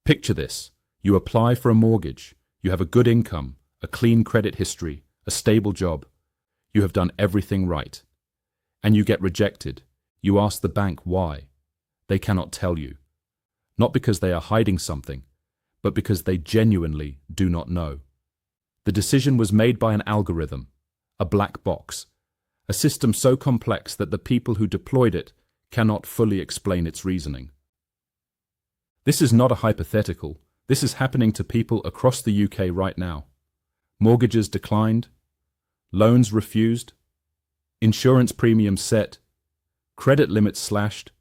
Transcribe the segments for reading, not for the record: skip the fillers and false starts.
Picture this. You apply for a mortgage. You have a good income, a clean credit history, a stable job. You have done everything right. And you get rejected. You ask the bank why. They cannot tell you. Not because they are hiding something, but because they genuinely do not know. The decision was made by an algorithm, a black box, a system so complex that the people who deployed it cannot fully explain its reasoning. This is not a hypothetical. This is happening to people across the UK right now. Mortgages declined, loans refused, insurance premiums set, credit limits slashed,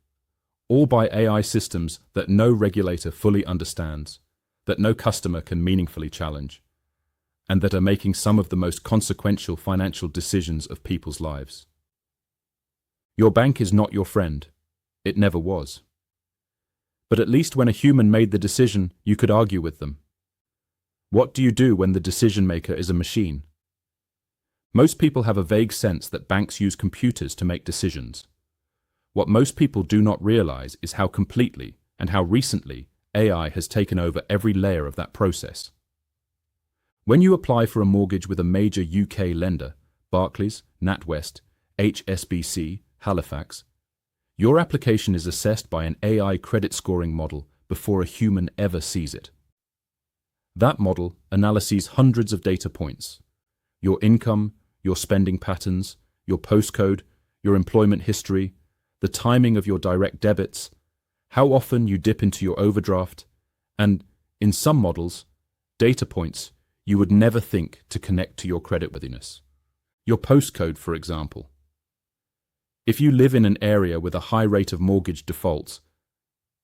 all by AI systems that no regulator fully understands, that no customer can meaningfully challenge, and that are making some of the most consequential financial decisions of people's lives. Your bank is not your friend. It never was. But at least when a human made the decision, you could argue with them. What do you do when the decision maker is a machine? Most people have a vague sense that banks use computers to make decisions. What most people do not realize is how completely and how recently AI has taken over every layer of that process. When you apply for a mortgage with a major UK lender, Barclays, NatWest, HSBC, Halifax, your application is assessed by an AI credit scoring model before a human ever sees it. That model analyzes hundreds of data points: your income, your spending patterns, your postcode, your employment history, the timing of your direct debits, how often you dip into your overdraft, and, in some models, data points you would never think to connect to your creditworthiness. Your postcode, for example. If you live in an area with a high rate of mortgage defaults,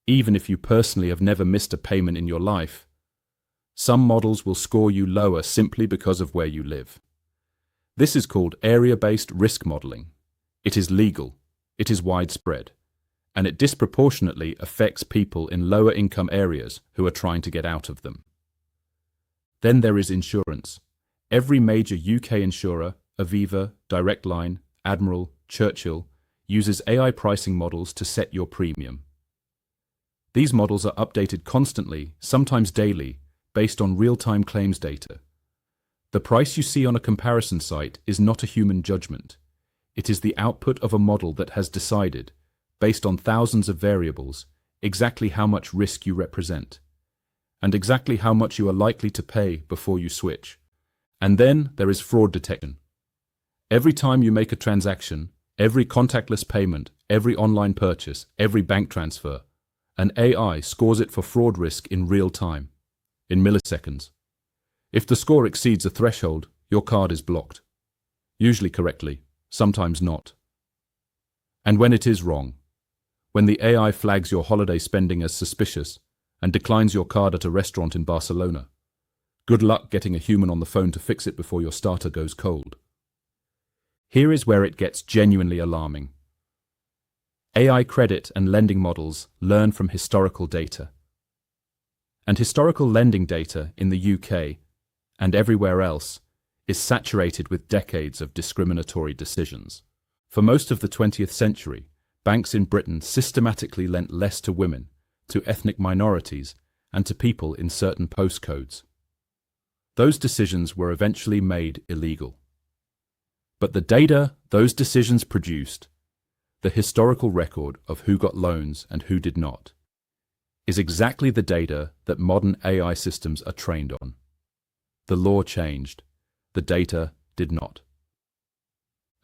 even if you personally have never missed a payment in your life, some models will score you lower simply because of where you live. This is called area-based risk modeling. It is legal, it is widespread, and it disproportionately affects people in lower income areas who are trying to get out of them. Then there is insurance. Every major UK insurer, Aviva, Direct Line, Admiral, Churchill, uses AI pricing models to set your premium. These models are updated constantly, sometimes daily, based on real-time claims data. The price you see on a comparison site is not a human judgment. It is the output of a model that has decided, based on thousands of variables, exactly how much risk you represent, and exactly how much you are likely to pay before you switch. And then there is fraud detection. Every time you make a transaction, every contactless payment, every online purchase, every bank transfer, an AI scores it for fraud risk in real time, in milliseconds. If the score exceeds a threshold, your card is blocked. Usually correctly, sometimes not. And when it is wrong, when the AI flags your holiday spending as suspicious and declines your card at a restaurant in Barcelona, good luck getting a human on the phone to fix it before your starter goes cold. Here is where it gets genuinely alarming. AI credit and lending models learn from historical data. And historical lending data in the UK and everywhere else is saturated with decades of discriminatory decisions. For most of the 20th century, banks in Britain systematically lent less to women, to ethnic minorities, and to people in certain postcodes. Those decisions were eventually made illegal. But the data those decisions produced, the historical record of who got loans and who did not, is exactly the data that modern AI systems are trained on. The law changed, the data did not.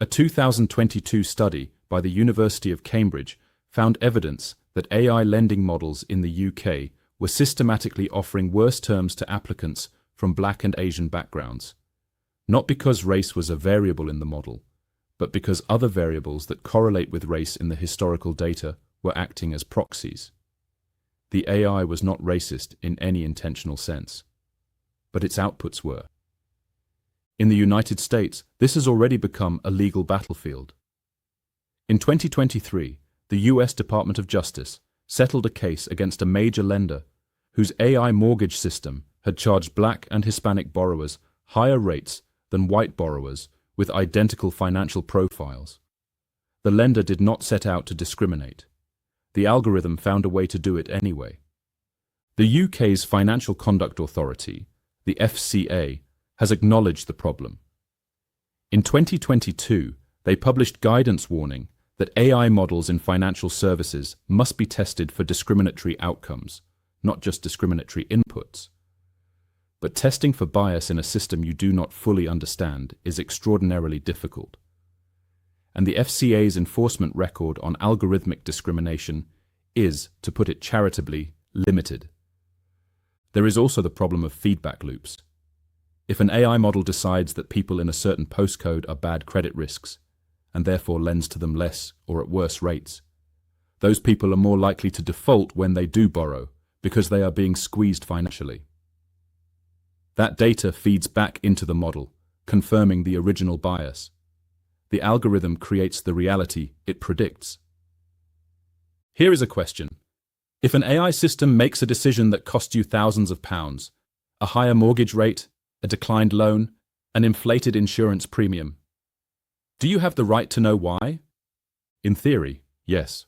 A 2022 study by the University of Cambridge found evidence that AI lending models in the UK were systematically offering worse terms to applicants from Black and Asian backgrounds, not because race was a variable in the model, but because other variables that correlate with race in the historical data were acting as proxies. The AI was not racist in any intentional sense, but its outputs were. In the United States, this has already become a legal battlefield. In 2023, the US Department of Justice settled a case against a major lender whose AI mortgage system had charged Black and Hispanic borrowers higher rates than white borrowers with identical financial profiles. The lender did not set out to discriminate. The algorithm found a way to do it anyway. The UK's Financial Conduct Authority, the FCA, has acknowledged the problem. In 2022, they published guidance warning that AI models in financial services must be tested for discriminatory outcomes, not just discriminatory inputs. But testing for bias in a system you do not fully understand is extraordinarily difficult. And the FCA's enforcement record on algorithmic discrimination is, to put it charitably, limited. There is also the problem of feedback loops. If an AI model decides that people in a certain postcode are bad credit risks, and therefore lends to them less or at worse rates, those people are more likely to default when they do borrow because they are being squeezed financially. That data feeds back into the model, confirming the original bias. The algorithm creates the reality it predicts. Here is a question. If an AI system makes a decision that costs you thousands of pounds, a higher mortgage rate, a declined loan, an inflated insurance premium, do you have the right to know why? In theory, yes.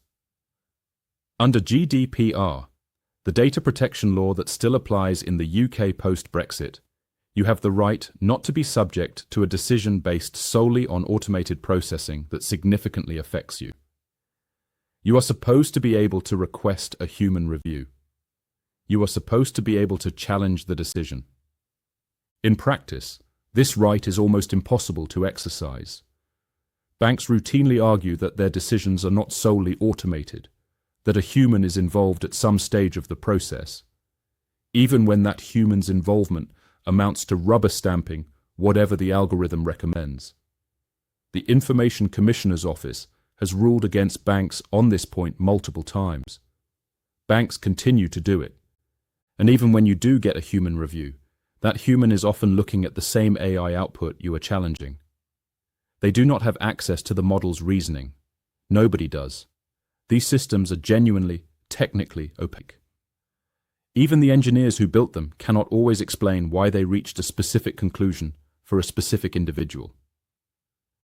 Under GDPR, the data protection law that still applies in the UK post-Brexit, you have the right not to be subject to a decision based solely on automated processing that significantly affects you. You are supposed to be able to request a human review. You are supposed to be able to challenge the decision. In practice, this right is almost impossible to exercise. Banks routinely argue that their decisions are not solely automated, that a human is involved at some stage of the process, even when that human's involvement amounts to rubber stamping whatever the algorithm recommends. The Information Commissioner's Office has ruled against banks on this point multiple times. Banks continue to do it. And even when you do get a human review, that human is often looking at the same AI output you are challenging. They do not have access to the model's reasoning. Nobody does. These systems are genuinely, technically opaque. Even the engineers who built them cannot always explain why they reached a specific conclusion for a specific individual.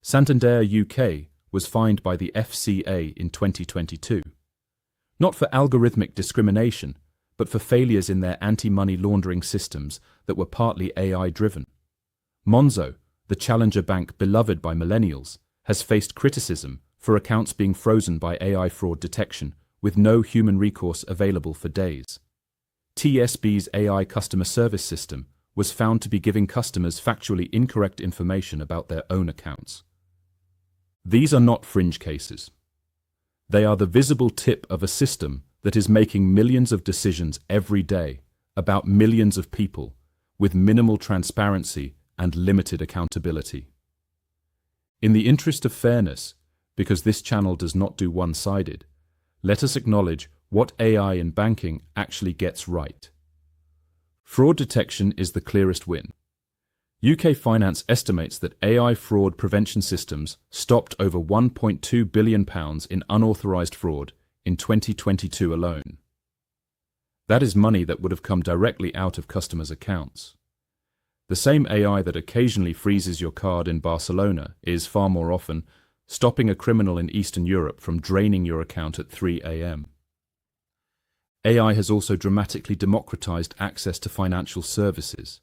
Santander UK was fined by the FCA in 2022, not for algorithmic discrimination, but for failures in their anti-money laundering systems that were partly AI-driven. Monzo, the challenger bank beloved by millennials, has faced criticism for accounts being frozen by AI fraud detection with no human recourse available for days. TSB's AI customer service system was found to be giving customers factually incorrect information about their own accounts. These are not fringe cases. They are the visible tip of a system that is making millions of decisions every day about millions of people with minimal transparency and limited accountability. In the interest of fairness, because this channel does not do one-sided, let us acknowledge what AI in banking actually gets right. Fraud detection is the clearest win. UK Finance estimates that AI fraud prevention systems stopped over £1.2 billion in unauthorised fraud in 2022 alone. That is money that would have come directly out of customers' accounts. The same AI that occasionally freezes your card in Barcelona is far more often stopping a criminal in Eastern Europe from draining your account at 3 a.m. AI has also dramatically democratized access to financial services.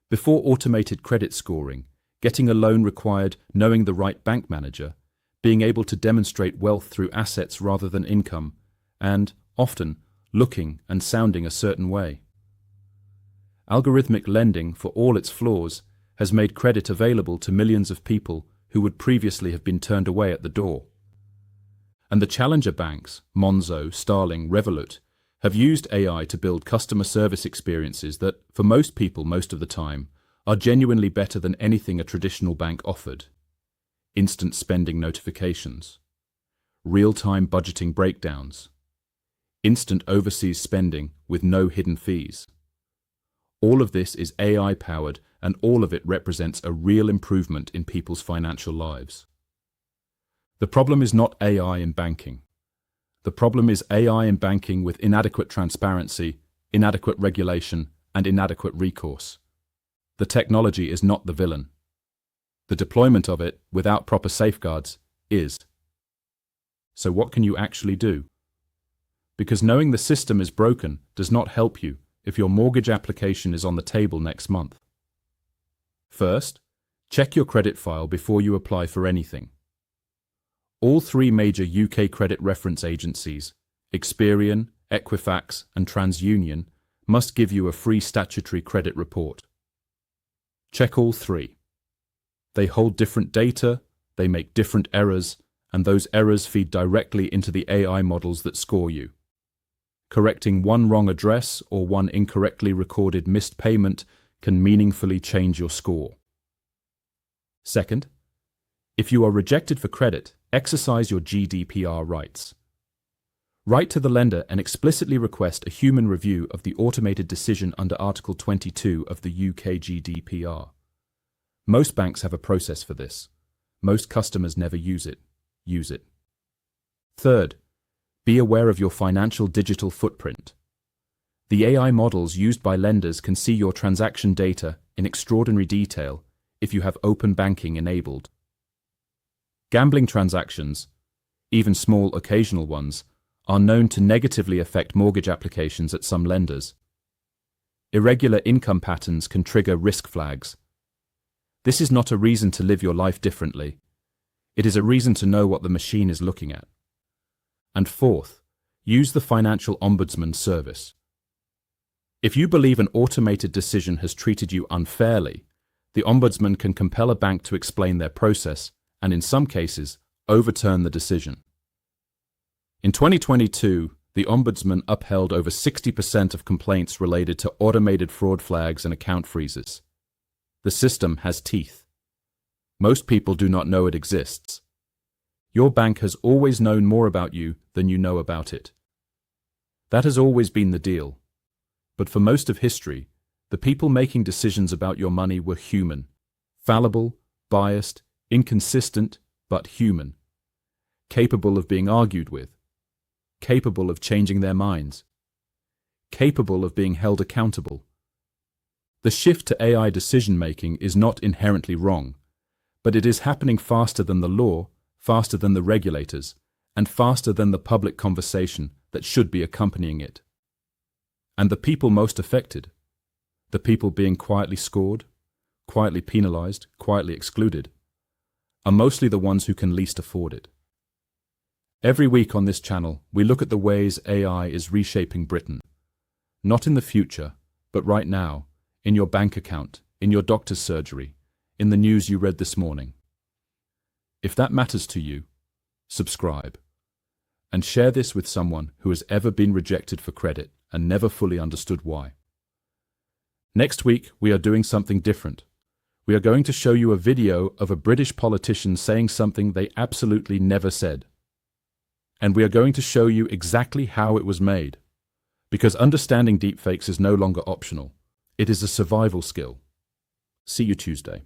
Before automated credit scoring, getting a loan required knowing the right bank manager, being able to demonstrate wealth through assets rather than income, and, often, looking and sounding a certain way. Algorithmic lending, for all its flaws, has made credit available to millions of people who would previously have been turned away at the door. And the challenger banks, Monzo, Starling, Revolut, have used AI to build customer service experiences that, for most people most of the time, are genuinely better than anything a traditional bank offered. Instant spending notifications, real-time budgeting breakdowns, instant overseas spending with no hidden fees. All of this is AI-powered, and all of it represents a real improvement in people's financial lives. The problem is not AI in banking. The problem is AI in banking with inadequate transparency, inadequate regulation, and inadequate recourse. The technology is not the villain. The deployment of it, without proper safeguards, is. So what can you actually do? because knowing the system is broken does not help you if your mortgage application is on the table next month. First, check your credit file before you apply for anything. All three major UK credit reference agencies, Experian, Equifax, and TransUnion, must give you a free statutory credit report. Check all three. They hold different data, they make different errors, and those errors feed directly into the AI models that score you. Correcting one wrong address or one incorrectly recorded missed payment can meaningfully change your score. Second, if you are rejected for credit, exercise your GDPR rights. Write to the lender and explicitly request a human review of the automated decision under Article 22 of the UK GDPR. Most banks have a process for this. Most customers never use it. Use it. Third, be aware of your financial digital footprint. The AI models used by lenders can see your transaction data in extraordinary detail if you have open banking enabled. Gambling transactions, even small occasional ones, are known to negatively affect mortgage applications at some lenders. Irregular income patterns can trigger risk flags. This is not a reason to live your life differently. It is a reason to know what the machine is looking at. And fourth, use the Financial Ombudsman service. If you believe an automated decision has treated you unfairly, the Ombudsman can compel a bank to explain their process and, in some cases, overturn the decision. In 2022, the Ombudsman upheld over 60% of complaints related to automated fraud flags and account freezes. The system has teeth. Most people do not know it exists. Your bank has always known more about you than you know about it. That has always been the deal. But for most of history, the people making decisions about your money were human, fallible, biased, inconsistent, but human, capable of being argued with, capable of changing their minds, capable of being held accountable. The shift to AI decision-making is not inherently wrong, but it is happening faster than the law, faster than the regulators, and faster than the public conversation that should be accompanying it. And the people most affected, the people being quietly scored, quietly penalized, quietly excluded, are mostly the ones who can least afford it. Every week on this channel, we look at the ways AI is reshaping Britain. Not in the future, but right now, in your bank account, in your doctor's surgery, in the news you read this morning. If that matters to you, subscribe. And share this with someone who has ever been rejected for credit and never fully understood why. Next week, we are doing something different. We are going to show you a video of a British politician saying something they absolutely never said. And we are going to show you exactly how it was made. Because understanding deepfakes is no longer optional. It is a survival skill. See you Tuesday.